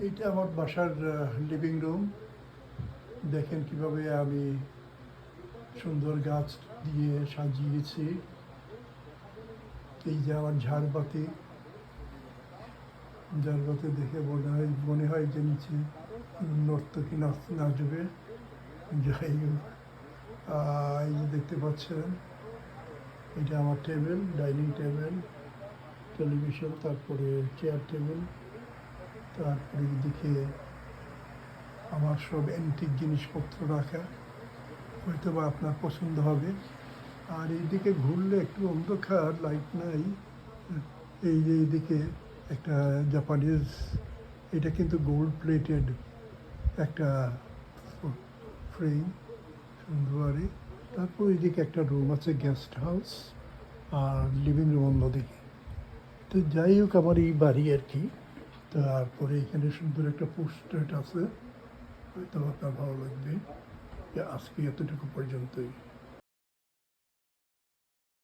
এইটা আমার বাসার লিভিং রুম। দেখেন কিভাবে আমি সুন্দর গাছ দিয়ে সাজিয়েছি। এই যে আমার ঝাড়বাতি, ঝাড়বাতি দেখে মনে হয় যে নিচে নর্তকী নাচবে। যাই হোক, এই যে দেখতে পাচ্ছেন, এটা আমার টেবিল, ডাইনিং টেবিল, টেলিভিশন, তারপরে চেয়ার টেবিল, তারপরে এদিকে আমার সব অ্যান্টিক জিনিসপত্র রাখা, হয়তো বা আপনার পছন্দ হবে। আর এইদিকে ঘুরলে একটু অন্ধকার, লাইট নাই। এই যে এইদিকে একটা জাপানিজ, এটা কিন্তু গোল্ড প্লেটেড একটা ফ্রেম, সুন্দরী। তারপর এইদিকে একটা রুম আছে, গেস্ট হাউস, আর লিভিং রুম অন্যদিকে। তো যাই হোক, আমার এই বাড়ি আর কি। তারপরে এখানে সুন্দর একটা পোস্টার আছে, হয়তো আপনার ভালো লাগবে। আজকে এতটুকু পর্যন্তই।